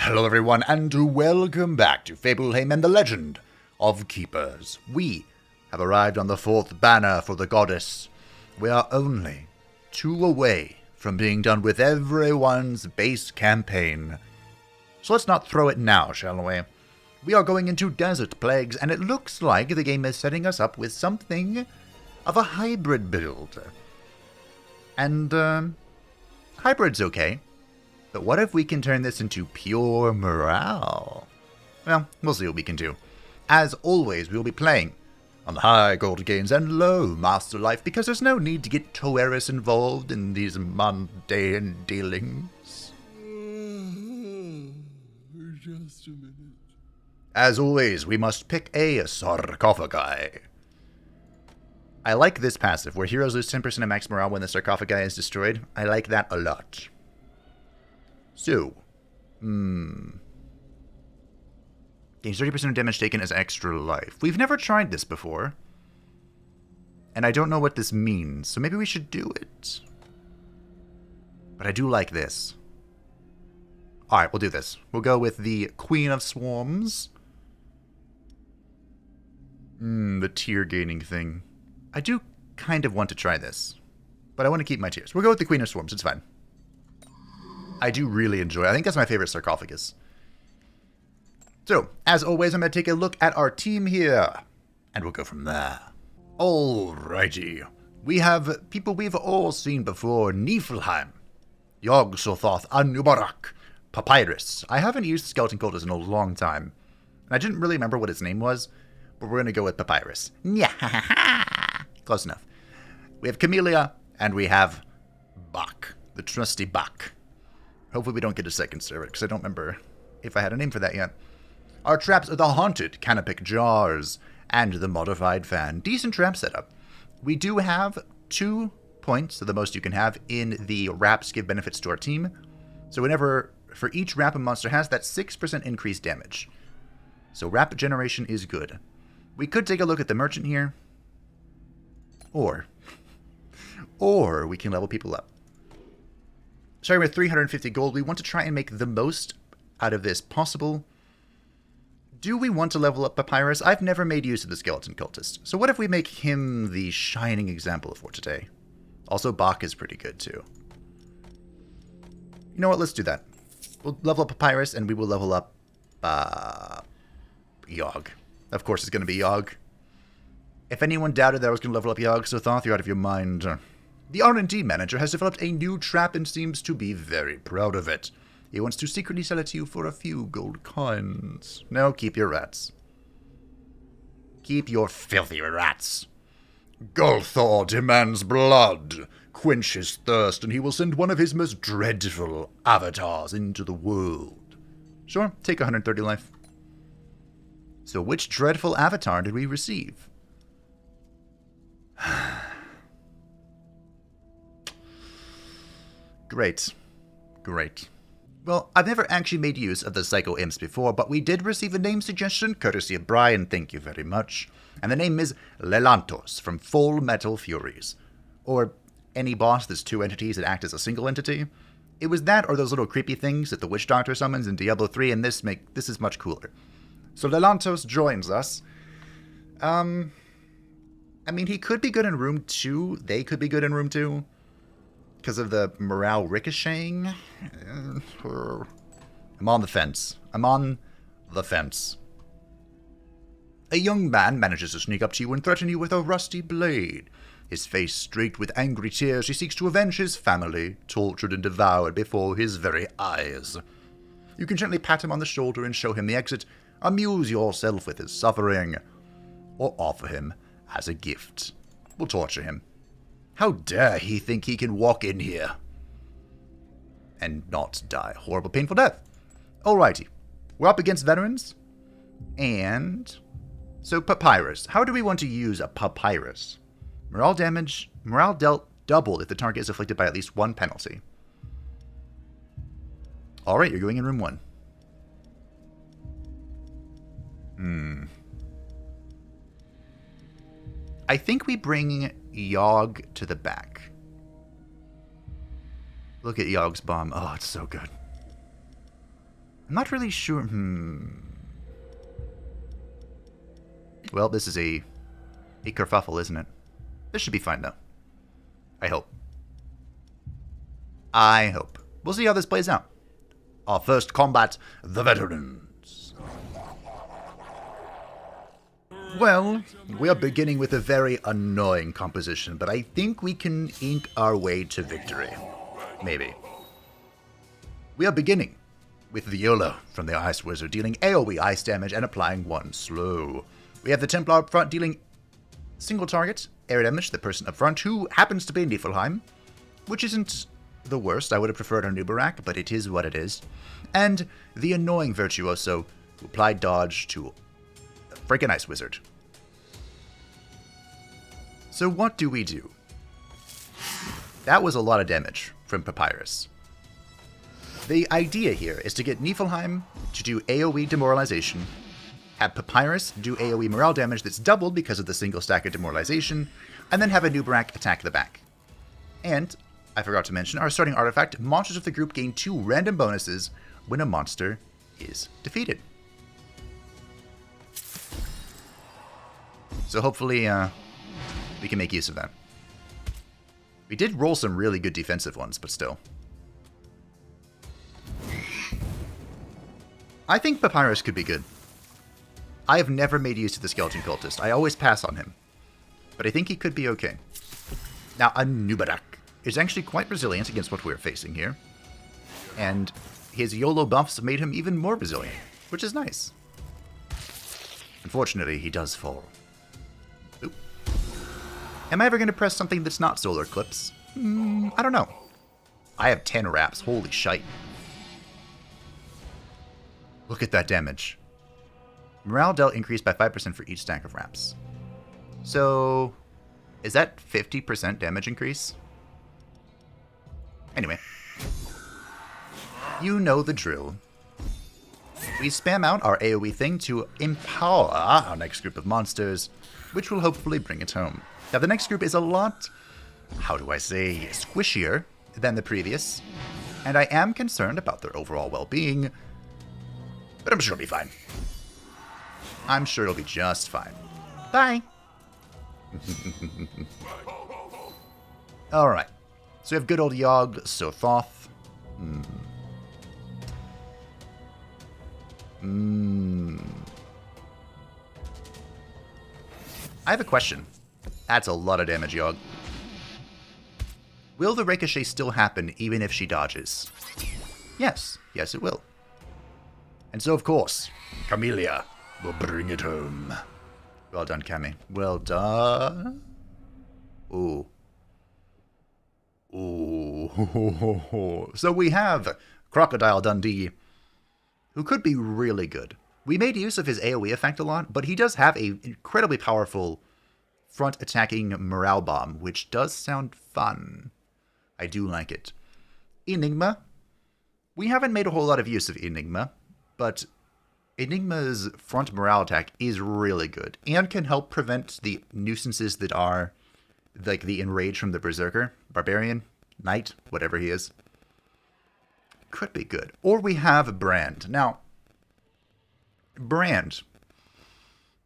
Hello everyone, and welcome back to Fableheim and the Legend of Keepers. We have arrived on the 4th banner for the goddess. We are only 2 away from being done with everyone's base campaign. So let's not throw it now, shall we? We are going into Desert Plagues, and it looks like the game is setting us up with something of a hybrid build. And, hybrid's okay. But what if we can turn this into pure morale? Well, we'll see what we can do. As always, we will be playing on the high gold gains and low master life, because there's no need to get Toeris involved in these mundane dealings. Just a minute. As always, we must pick a sarcophagi. I like this passive, where heroes lose 10% of max morale when the sarcophagi is destroyed. I like that a lot. So, gains 30% of damage taken as extra life. We've never tried this before. And I don't know what this means, so maybe we should do it. But I do like this. Alright, we'll do this. We'll go with the Queen of Swarms. The tier gaining thing. I do kind of want to try this. But I want to keep my tiers. We'll go with the Queen of Swarms, it's fine. I do really enjoy it. I think that's my favorite sarcophagus. So, as always, I'm going to take a look at our team here. And we'll go from there. Alrighty. We have people we've all seen before. Niflheim, Yog-Sothoth, Anubarak, Papyrus. I haven't used Skeleton Cultist in a long time. And I didn't really remember what his name was. But we're going to go with Papyrus. Close enough. We have Camellia. And we have Bach. The trusty Bach. Hopefully we don't get a second server, because I don't remember if I had a name for that yet. Our traps are the Haunted Canopic Jars and the Modified Fan. Decent trap setup. We do have 2 points, so the most you can have, in the wraps give benefits to our team. So whenever, for each wrap a monster has, that's 6% increased damage. So wrap generation is good. We could take a look at the merchant here. Or we can level people up. Starting with 350 gold, we want to try and make the most out of this possible. Do we want to level up Papyrus? I've never made use of the Skeleton Cultist. So what if we make him the shining example for today? Also, Bach is pretty good too. You know what? Let's do that. We'll level up Papyrus, and we will level up Yogg. Of course it's going to be Yogg. If anyone doubted that I was going to level up Yogg-Sothoth, you're out of your mind. The R&D manager has developed a new trap and seems to be very proud of it. He wants to secretly sell it to you for a few gold coins. No, keep your rats. Keep your filthy rats. Golthor demands blood. Quench his thirst, and he will send one of his most dreadful avatars into the world. Sure, take 130 life. So which dreadful avatar did we receive? Great. Well, I've never actually made use of the Psycho Imps before, but we did receive a name suggestion, courtesy of Brian, thank you very much. And the name is Lelantos from Full Metal Furies. Or any boss that's 2 entities that act as a single entity. It was that or those little creepy things that the Witch Doctor summons in Diablo 3, and this is much cooler. So Lelantos joins us. I mean, he could be good in room 2. They could be good in room 2. Because of the morale ricocheting. I'm on the fence. A young man manages to sneak up to you and threaten you with a rusty blade. His face streaked with angry tears, he seeks to avenge his family, tortured and devoured before his very eyes. You can gently pat him on the shoulder and show him the exit, amuse yourself with his suffering, or offer him as a gift. We'll torture him. How dare he think he can walk in here and not die a horrible, painful death? Alrighty. We're up against veterans. And so Papyrus. How do we want to use a Papyrus? Morale damage. Morale dealt doubled if the target is afflicted by at least 1 penalty. Alright, you're going in room 1. I think we bring Yogg to the back. Look at Yogg's bomb. Oh, it's so good. I'm not really sure. Well, this is a kerfuffle, isn't it? This should be fine, though. I hope. I hope. We'll see how this plays out. Our first combat, the veterans. Well, we are beginning with a very annoying composition, but I think we can ink our way to victory. Maybe. We are beginning with Viola from the Ice Wizard, dealing AoE ice damage and applying 1 slow. We have the Templar up front, dealing single target air damage to the person up front, who happens to be Niflheim, which isn't the worst. I would have preferred our Nubarak, but it is what it is. And the annoying Virtuoso, who applied dodge to the freaking Ice Wizard. So what do we do? That was a lot of damage from Papyrus. The idea here is to get Niflheim to do AoE demoralization, have Papyrus do AoE morale damage that's doubled because of the single stack of demoralization, and then have a Nubarak attack the back. And, I forgot to mention, our starting artifact, monsters of the group gain 2 random bonuses when a monster is defeated. So hopefully, we can make use of that. We did roll some really good defensive ones, but still. I think Papyrus could be good. I have never made use of the Skeleton Cultist. I always pass on him. But I think he could be okay. Now, a Nubarak is actually quite resilient against what we're facing here. And his YOLO buffs made him even more resilient, which is nice. Unfortunately, he does fall. Oop. Am I ever going to press something that's not Solar Eclipse? I don't know. I have 10 wraps. Holy shite. Look at that damage. Morale dealt increased by 5% for each stack of wraps. So, is that 50% damage increase? Anyway. You know the drill. We spam out our AoE thing to empower our next group of monsters, which will hopefully bring it home. Now, the next group is a lot, how do I say, squishier than the previous, and I am concerned about their overall well-being, but I'm sure it'll be fine. I'm sure it'll be just fine. Bye! Alright. So we have good old Yogg, Sothoth. I have a question. That's a lot of damage, Yogg. Will the ricochet still happen even if she dodges? Yes. Yes, it will. And so, of course, Camellia will bring it home. Well done, Cammy. Well done. Ooh. Ooh. So we have Crocodile Dundee, who could be really good. We made use of his AoE effect a lot, but he does have an incredibly powerful front attacking morale bomb, which does sound fun. I do like it. Enigma. We haven't made a whole lot of use of Enigma, but Enigma's front morale attack is really good and can help prevent the nuisances that are like the enrage from the Berserker, Barbarian, Knight, whatever he is. Could be good. Or we have Brand. Now, Brand.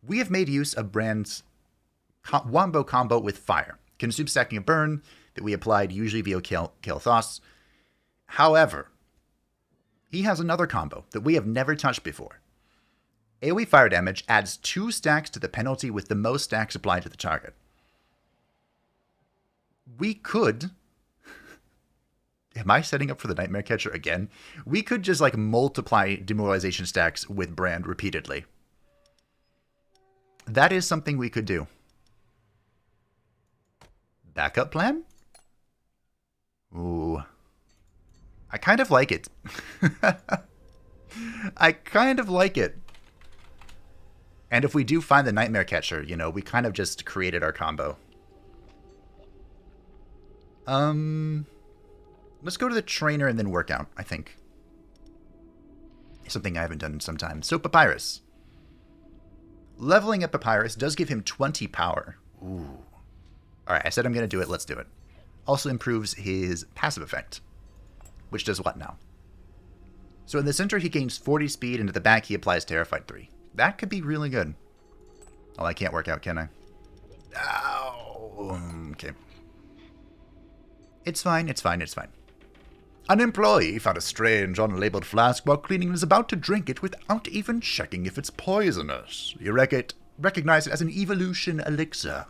We have made use of Brand's Wombo combo with fire. Consume stacking a burn that we applied usually via Kael'thas. However, he has another combo that we have never touched before. AoE fire damage adds 2 stacks to the penalty with the most stacks applied to the target. We could... Am I setting up for the Nightmare Catcher again? We could just like multiply demoralization stacks with Brand repeatedly. That is something we could do. Backup plan? Ooh. I kind of like it. I kind of like it. And if we do find the Nightmare Catcher, you know, we kind of just created our combo. Let's go to the trainer and then work out, I think. Something I haven't done in some time. So, Papyrus. Leveling up Papyrus does give him 20 power. Ooh. Alright, I said I'm going to do it. Let's do it. Also improves his passive effect. Which does what now? So in the center, he gains 40 speed, and at the back, he applies Terrified 3. That could be really good. Oh, I can't work out, can I? Ow. Okay. It's fine, it's fine, it's fine. An employee found a strange, unlabeled flask while cleaning and is about to drink it without even checking if it's poisonous. You recognize it as an evolution elixir.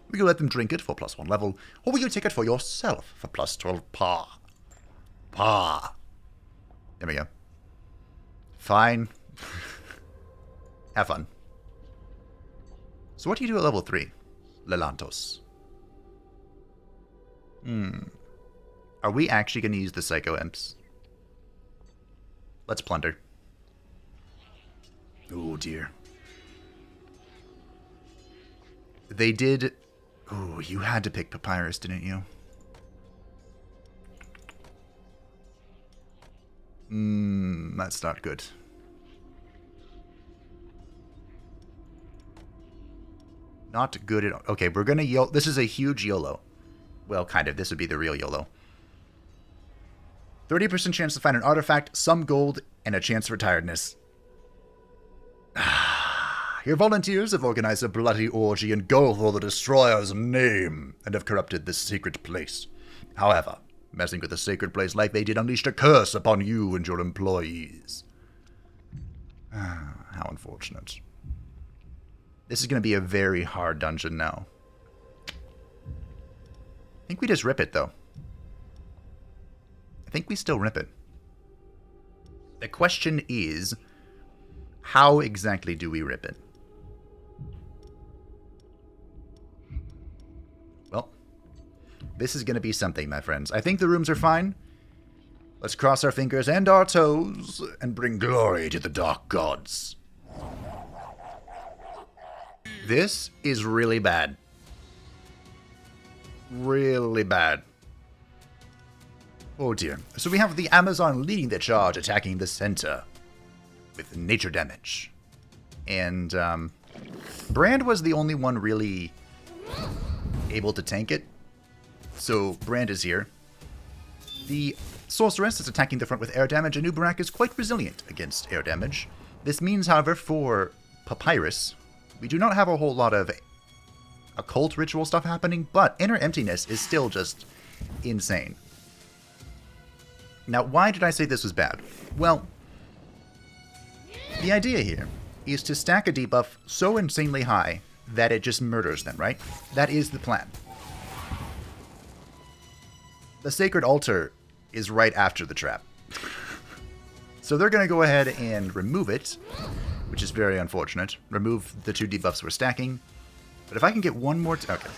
Will you let them drink it for +1 level, or will you take it for yourself for +12 pa? Pa. There we go. Fine. Have fun. So what do you do at level 3? Lelantos. Are we actually going to use the Psycho Imps? Let's plunder. Oh dear. They did... Oh, you had to pick Papyrus, didn't you? That's not good. Not good at all. Okay, we're gonna YOLO. This is a huge YOLO. Well, kind of. This would be the real YOLO. 30% chance to find an artifact, some gold, and a chance for tiredness. Your volunteers have organized a bloody orgy and go for the Destroyer's name, and have corrupted this sacred place. However, messing with a sacred place like they did unleashed a curse upon you and your employees. How unfortunate. This is going to be a very hard dungeon now. I think we just rip it, though. I think we still rip it. The question is, how exactly do we rip it? Well, this is going to be something, my friends. I think the rooms are fine. Let's cross our fingers and our toes and bring glory to the dark gods. This is really bad. Really bad. Oh dear. So we have the Amazon leading the charge, attacking the center with nature damage. And Brand was the only one really able to tank it. So Brand is here. The Sorceress is attacking the front with air damage, and Ubarak is quite resilient against air damage. This means, however, for Papyrus, we do not have a whole lot of occult ritual stuff happening, but Inner Emptiness is still just insane. Now, why did I say this was bad? Well, the idea here is to stack a debuff so insanely high that it just murders them, right? That is the plan. The Sacred Altar is right after the trap. So they're going to go ahead and remove it, which is very unfortunate. Remove the 2 debuffs we're stacking. But if I can get one more... Okay.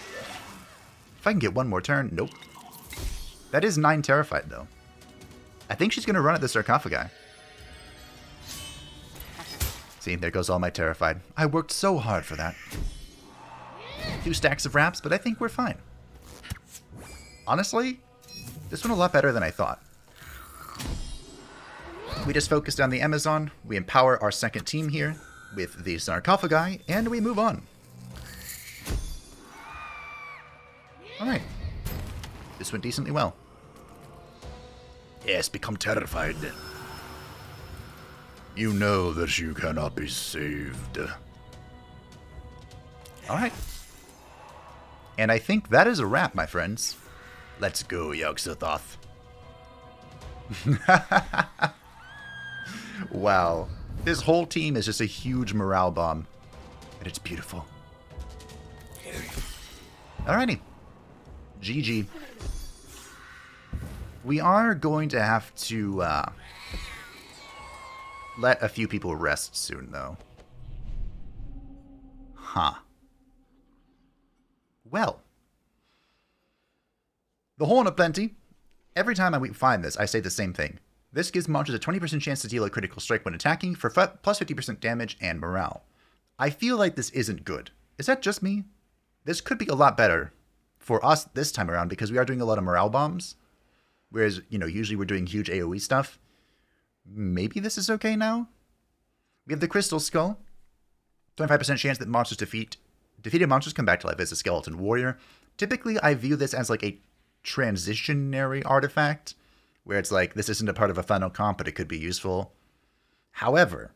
If I can get one more turn... Nope. That is 9 Terrified, though. I think she's going to run at the sarcophagi. See, there goes all my Terrified. I worked so hard for that. 2 stacks of wraps, but I think we're fine. Honestly, this went a lot better than I thought. We just focused on the Amazon, we empower our second team here with the sarcophagi, and we move on. Alright. This went decently well. Yes, become terrified. You know that you cannot be saved. Alright. And I think that is a wrap, my friends. Let's go, Yogg-Sothoth. Wow. This whole team is just a huge morale bomb. And it's beautiful. Alrighty. GG. We are going to have to let a few people rest soon, though. Huh. Well. The Horn of Plenty. Every time I find this, I say the same thing. This gives monsters a 20% chance to deal a critical strike when attacking for plus 50% damage and morale. I feel like this isn't good. Is that just me? This could be a lot better for us this time around because we are doing a lot of morale bombs. Whereas, you know, usually we're doing huge AoE stuff. Maybe this is okay now? We have the Crystal Skull. 25% chance that monsters defeated monsters come back to life as a skeleton warrior. Typically, I view this as like a transitionary artifact where it's like, this isn't a part of a final comp, but it could be useful. However,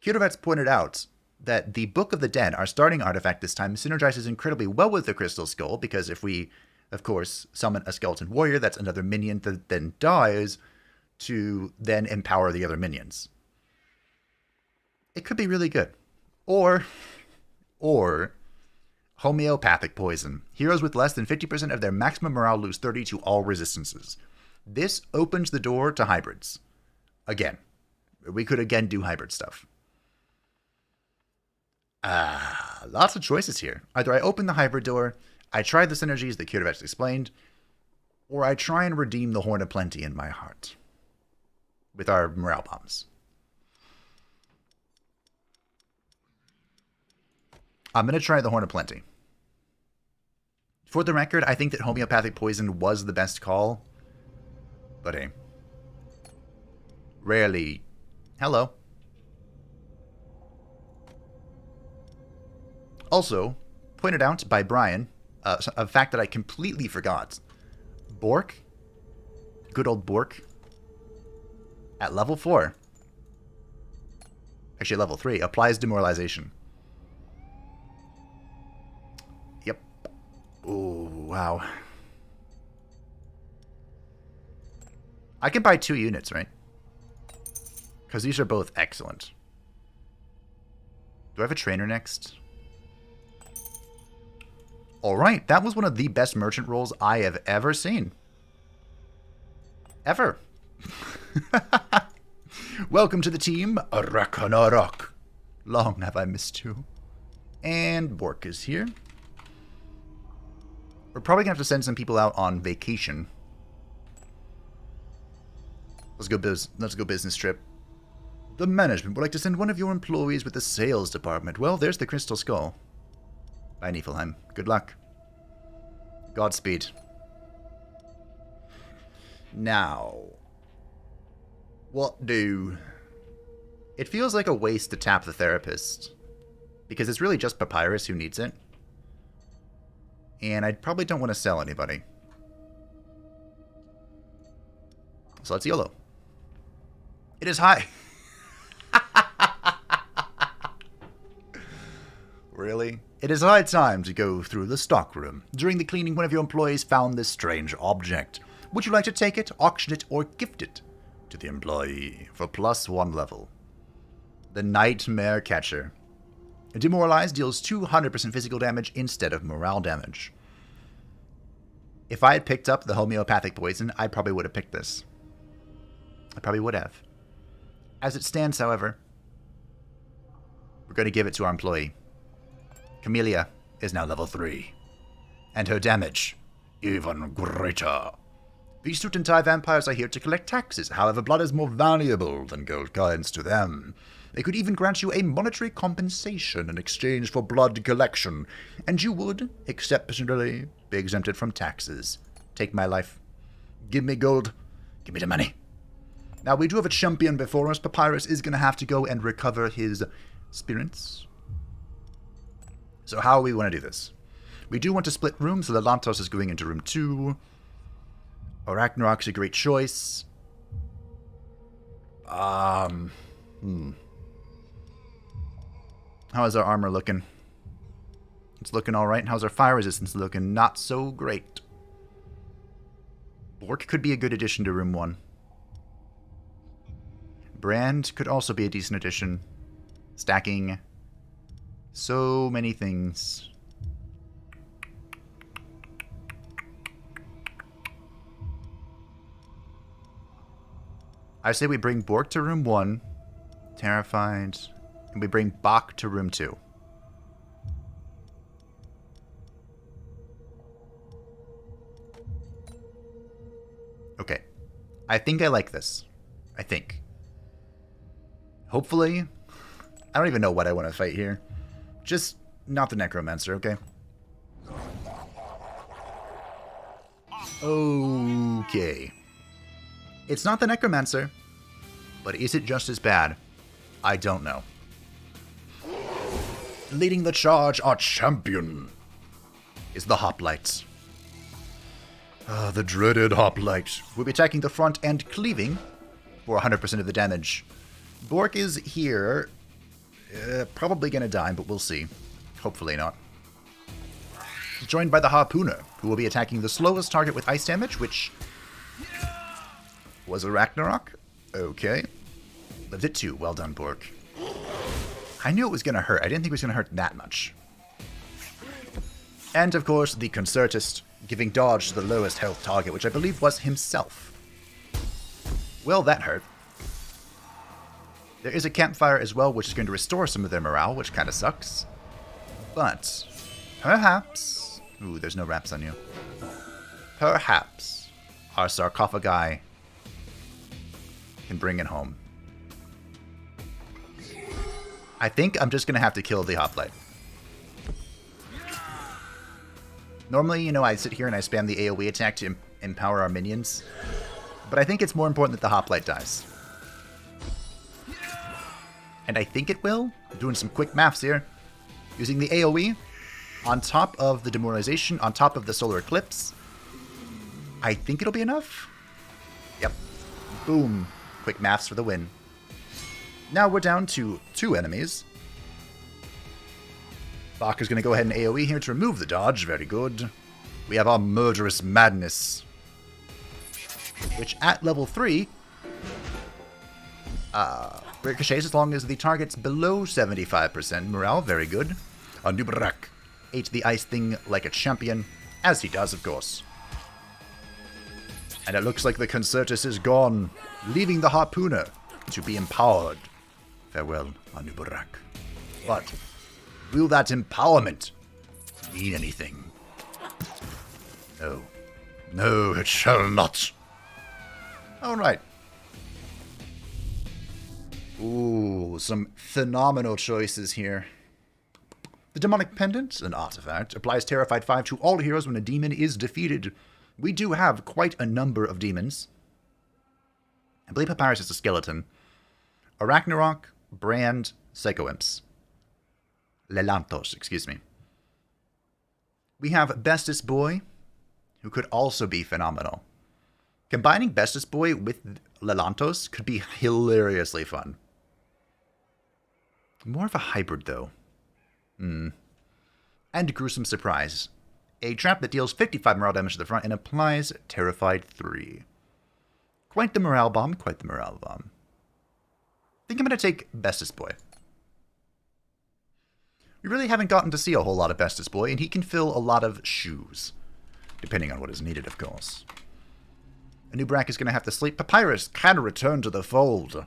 Kudovets pointed out that the Book of the Dead, our starting artifact this time, synergizes incredibly well with the Crystal Skull, because if we, of course, summon a Skeleton Warrior, that's another minion that then dies to then empower the other minions. It could be really good. Or homeopathic poison. Heroes with less than 50% of their maximum morale lose 30 to all resistances. This opens the door to hybrids. Again. We could again do hybrid stuff. Lots of choices here. Either I open the hybrid door, I try the synergies that Kudovets explained, or I try and redeem the Horn of Plenty in my heart with our morale bombs. I'm going to try the Horn of Plenty. For the record, I think that homeopathic poison was the best call. But hey. Rarely. Hello. Also, pointed out by Brian, a fact that I completely forgot. Bork, good old Bork, at level 4, actually level 3, applies demoralization. Yep. Oh, wow. I can buy 2 units, right? Because these are both excellent. Do I have a trainer next? Alright, that was one of the best merchant rolls I have ever seen. Ever. Welcome to the team, Ragnarok. Long have I missed you. And Bork is here. We're probably going to have to send some people out on vacation. Let's go business trip. The management would like to send one of your employees with the sales department. Well, there's the Crystal Skull. Bye, Niflheim. Good luck. Godspeed. Now, what do... It feels like a waste to tap the therapist, because it's really just Papyrus who needs it. And I probably don't want to sell anybody. So let's YOLO. It is high. Really? It is high time to go through the stockroom. During the cleaning, one of your employees found this strange object. Would you like to take it, auction it, or gift it to the employee for +1 level? The Nightmare Catcher. Demoralized deals 200% physical damage instead of morale damage. If I had picked up the homeopathic poison, I probably would have picked this. I probably would have. As it stands, however, we're going to give it to our employee. Camellia is now level 3, and her damage even greater. These suit and tie vampires are here to collect taxes. However, blood is more valuable than gold coins to them. They could even grant you a monetary compensation in exchange for blood collection, and you would, exceptionally, be exempted from taxes. Take my life. Give me gold. Give me the money. Now, we do have a champion before us. Papyrus is going to have to go and recover his spirits. So how we want to do this? We do want to split rooms, so Lantos is going into room 2. Ragnarok's a great choice. How is our armor looking? It's looking alright. How's our fire resistance looking? Not so great. Bork could be a good addition to room 1. Brand could also be a decent addition. Stacking. So many things. I say we bring Bork to room 1. Terrified. And we bring Bach to room 2. Okay. I think I like this. I think. Hopefully. I don't even know what I want to fight here. Just not the Necromancer, okay? Okay. It's not the Necromancer, but is it just as bad? I don't know. Leading the charge, our champion, is the Hoplite. Ah, the dreaded hoplite. We'll be attacking the front and cleaving for 100% of the damage. Bork is here. Probably gonna die, but we'll see. Hopefully not. Joined by the Harpooner, who will be attacking the slowest target with ice damage, which was a Ragnarok. Okay. Lived it too. Well done, Bork. I knew it was gonna hurt. I didn't think it was gonna hurt that much. And, of course, the Concertist, giving dodge to the lowest health target, which I believe was himself. Well, that hurt. There is a campfire as well, which is going to restore some of their morale, which kind of sucks. But, perhaps... Ooh, there's no wraps on you. Perhaps our sarcophagi can bring it home. I think I'm just going to have to kill the hoplite. Normally, you know, I sit here and I spam the AoE attack to empower our minions. But I think it's more important that the hoplite dies. And I think it will. I'm doing some quick maths here. Using the AoE on top of the demoralization, on top of the solar eclipse. I think it'll be enough. Yep. Boom. Quick maths for the win. Now we're down to 2 enemies. Bach is going to go ahead and AoE here to remove the dodge. Very good. We have our Murderous Madness, which at level 3 ricochets as long as the target's below 75% morale. Very good. Nubrak ate the ice thing like a champion, as he does, of course. And it looks like the Concertus is gone, leaving the Harpooner to be empowered. Farewell, Nubrak. But will that empowerment mean anything? No. No, it shall not. Alright. Ooh, some phenomenal choices here. The Demonic Pendant, an artifact, applies Terrified 5 to all heroes when a demon is defeated. We do have quite a number of demons. I believe Papyrus is a skeleton. Arachnarok, Brand, Psycho-Imps. Lelantos, excuse me. We have Bestis Boy, who could also be phenomenal. Combining Bestis Boy with Lelantos could be hilariously fun. More of a hybrid, though. And Gruesome Surprise. A trap that deals 55 morale damage to the front and applies Terrified 3. Quite the morale bomb, quite the morale bomb. I think I'm going to take Bestis Boy. We really haven't gotten to see a whole lot of Bestis Boy, and he can fill a lot of shoes. Depending on what is needed, of course. Nubrak is going to have to sleep. Papyrus can return to the fold.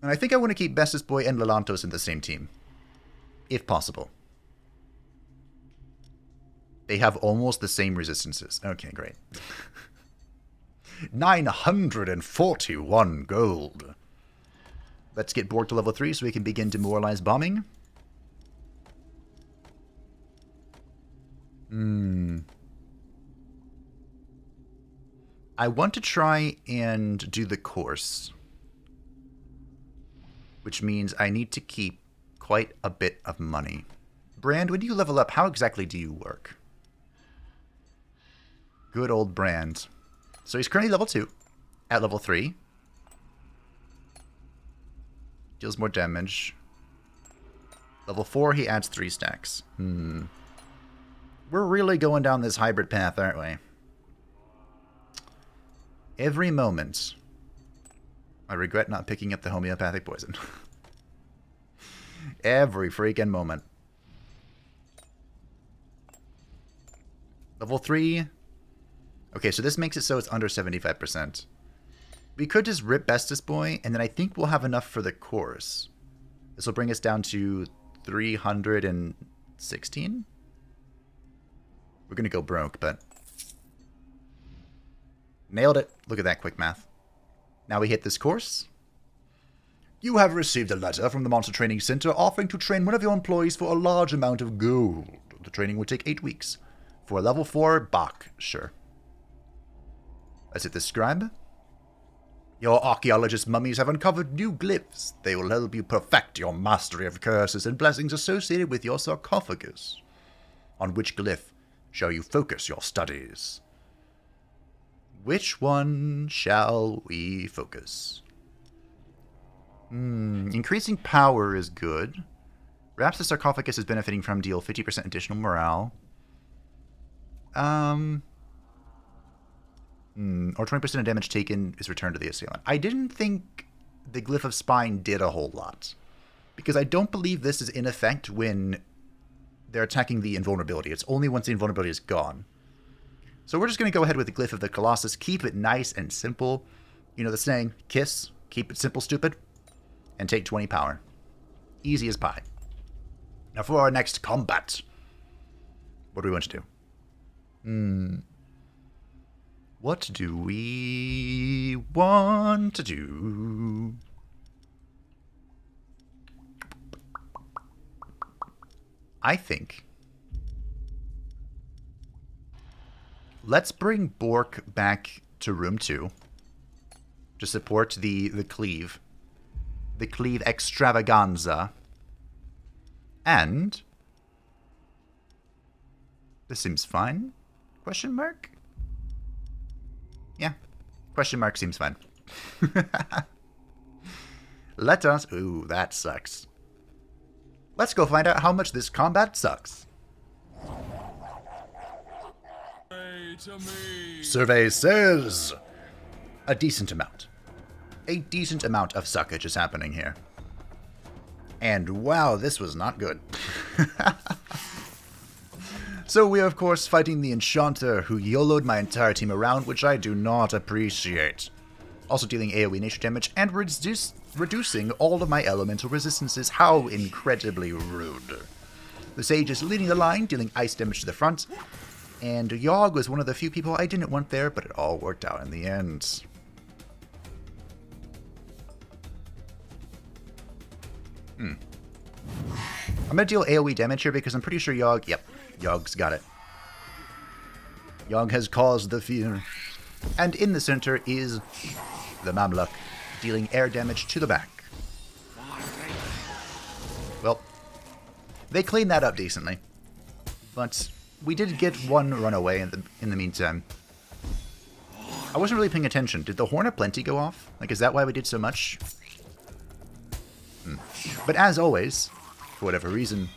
And I think I want to keep Bestis Boy and Lelantos in the same team. If possible. They have almost the same resistances. Okay, great. 941 gold. Let's get Borg to level 3 so we can begin Demoralize Bombing. I want to try and do the course. Which means I need to keep quite a bit of money. Brand, when you level up, how exactly do you work? Good old Brand. So he's currently level 2. At level 3. Deals more damage. Level 4, he adds 3 stacks. We're really going down this hybrid path, aren't we? Every moment, I regret not picking up the homeopathic poison. Every freaking moment. Level 3. Okay, so this makes it so it's under 75%. We could just rip Bestis Boy, and then I think we'll have enough for the course. This will bring us down to 316? We're going to go broke, but... Nailed it. Look at that quick math. Now we hit this course. You have received a letter from the Monster Training Center offering to train one of your employees for a large amount of gold. The training will take 8 weeks. For a level 4, Bach, sure. Let's hit the scribe. Your archaeologist mummies have uncovered new glyphs. They will help you perfect your mastery of curses and blessings associated with your sarcophagus. On which glyph shall you focus your studies? Which one shall we focus? Increasing power is good. Perhaps the sarcophagus is benefiting from deal 50% additional morale. Or 20% of damage taken is returned to the assailant. I didn't think the Glyph of Spine did a whole lot, because I don't believe this is in effect when they're attacking the invulnerability. It's only once the invulnerability is gone. So we're just going to go ahead with the Glyph of the Colossus. Keep it nice and simple. You know the saying, kiss, keep it simple, stupid, and take 20 power. Easy as pie. Now for our next combat. What do we want to do? What do we want to do? I think let's bring Bork back to room 2 to support the cleave. The cleave extravaganza. And this seems fine? Question mark? Yeah. Question mark seems fine. Let us... Ooh, that sucks. Let's go find out how much this combat sucks. Survey says a decent amount. A decent amount of suckage is happening here. And wow, this was not good. So we are, of course, fighting the Enchanter, who YOLO'd my entire team around, which I do not appreciate. Also dealing AoE nature damage and reducing all of my elemental resistances. How incredibly rude. The Sage is leading the line, dealing ice damage to the front. And Yogg was one of the few people I didn't want there, but it all worked out in the end. I'm going to deal AoE damage here because I'm pretty sure Yogg... Yep, Yogg's got it. Yogg has caused the fear. And in the center is the Mamluk, dealing air damage to the back. Well, they cleaned that up decently. But we did get one runaway in the meantime. I wasn't really paying attention. Did the Horn of Plenty go off? Like, is that why we did so much? But as always, for whatever reason...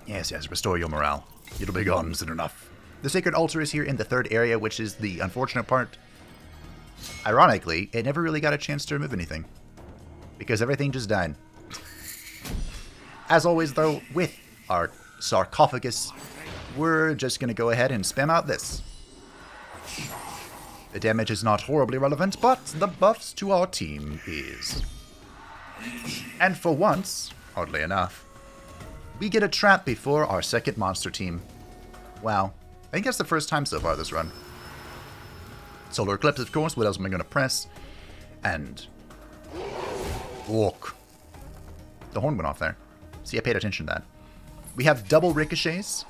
Yes, restore your morale. It'll be gone soon enough. The Sacred Altar is here in the third area, which is the unfortunate part. Ironically, it never really got a chance to remove anything, because everything just died. As always, though, with our sarcophagus, we're just going to go ahead and spam out this. The damage is not horribly relevant, but the buffs to our team is. And for once, oddly enough, we get a trap before our second monster team. Wow. I think that's the first time so far this run. Solar Eclipse, of course. What else am I going to press? And... Look. The horn went off there. See, I paid attention to that. We have double ricochets.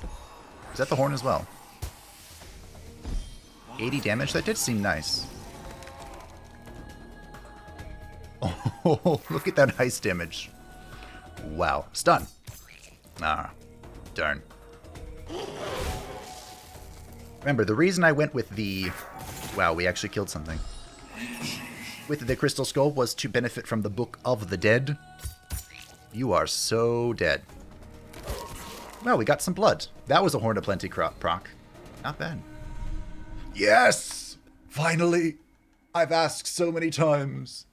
Is that the horn as well? 80 damage? That did seem nice. Oh, look at that ice damage. Wow. Stun. Ah, darn. Remember, the reason I went with the... Wow, we actually killed something. With the Crystal Skull was to benefit from the Book of the Dead. You are so dead. Well, we got some blood. That was a Horn of Plenty proc. Not bad. Yes! Finally! I've asked so many times.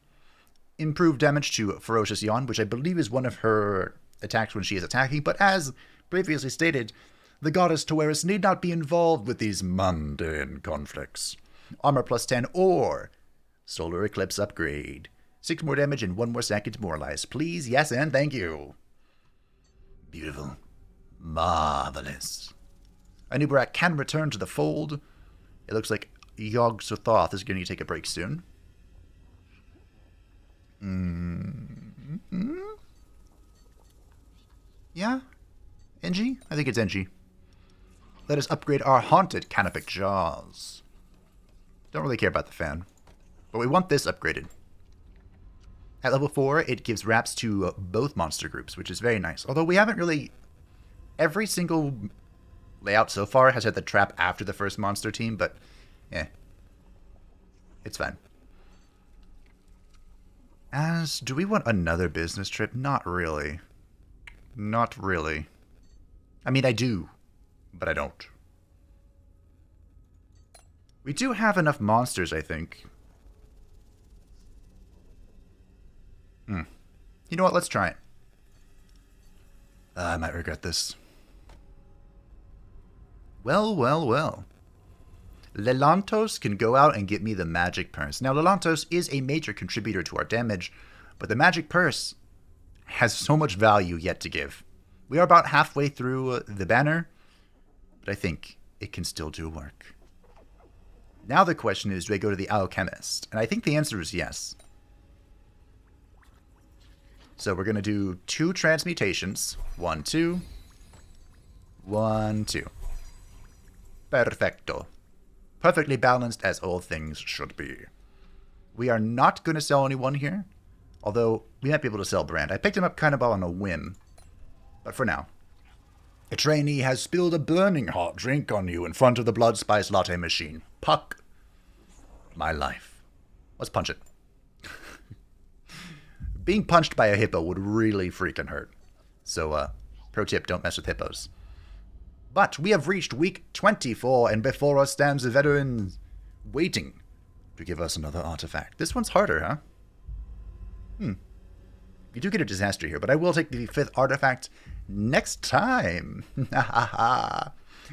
Improved damage to Ferocious Yawn, which I believe is one of her attacks when she is attacking, but as previously stated, the goddess Taurus need not be involved with these mundane conflicts. Armor plus 10 or Solar Eclipse upgrade. 6 more damage and 1 more second demoralized. Please, yes, and thank you. Beautiful. Marvelous. Anubarak can return to the fold. It looks like Yogg Sothoth is going to take a break soon. Yeah? NG? I think it's NG. Let us upgrade our Haunted Canopic Jaws. Don't really care about the fan. But we want this upgraded. At level 4, it gives wraps to both monster groups, which is very nice. Although we haven't really... Every single layout so far has had the trap after the first monster team, but it's fine. Do we want another business trip? Not really. Not really. I mean, I do, but I don't. We do have enough monsters, I think. You know what? Let's try it. I might regret this. Well, well, well. Lelantos can go out and get me the magic purse. Now, Lelantos is a major contributor to our damage, but the magic purse has so much value yet to give. We are about halfway through the banner, but I think it can still do work. Now the question is, do I go to the alchemist? And I think the answer is yes. So we're going to do 2 transmutations. 1, 2. 1, 2. Perfecto. Perfectly balanced as all things should be. We are not going to sell anyone here, although we might be able to sell Brand. I picked him up kind of on a whim, but for now. A trainee has spilled a burning hot drink on you in front of the blood spice latte machine. Puck. My life. Let's punch it. Being punched by a hippo would really freaking hurt. So, pro tip, don't mess with hippos. But we have reached week 24, and before us stands a veteran waiting to give us another artifact. This one's harder, huh? You do get a disaster here, but I will take the 5th artifact next time.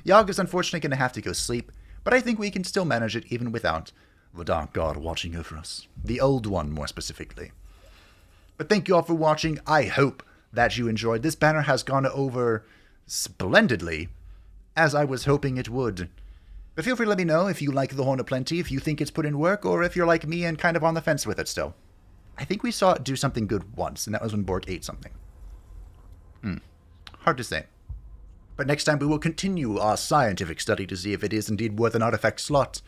Yogg is unfortunately going to have to go sleep, but I think we can still manage it even without the Dark God watching over us. The old one, more specifically. But thank you all for watching. I hope that you enjoyed. This banner has gone over splendidly, as I was hoping it would. But feel free to let me know if you like the Horn of Plenty, if you think it's put in work, or if you're like me and kind of on the fence with it still. I think we saw it do something good once, and that was when Borg ate something. Hard to say. But next time we will continue our scientific study to see if it is indeed worth an artifact slot.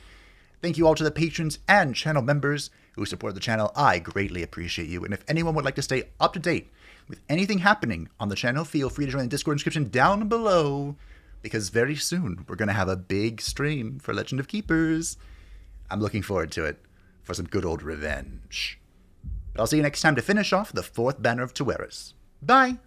Thank you all to the patrons and channel members who support the channel. I greatly appreciate you. And if anyone would like to stay up to date with anything happening on the channel, feel free to join the Discord description down below, because very soon we're going to have a big stream for Legend of Keepers. I'm looking forward to it for some good old revenge. But I'll see you next time to finish off the 4th banner of Tueris. Bye!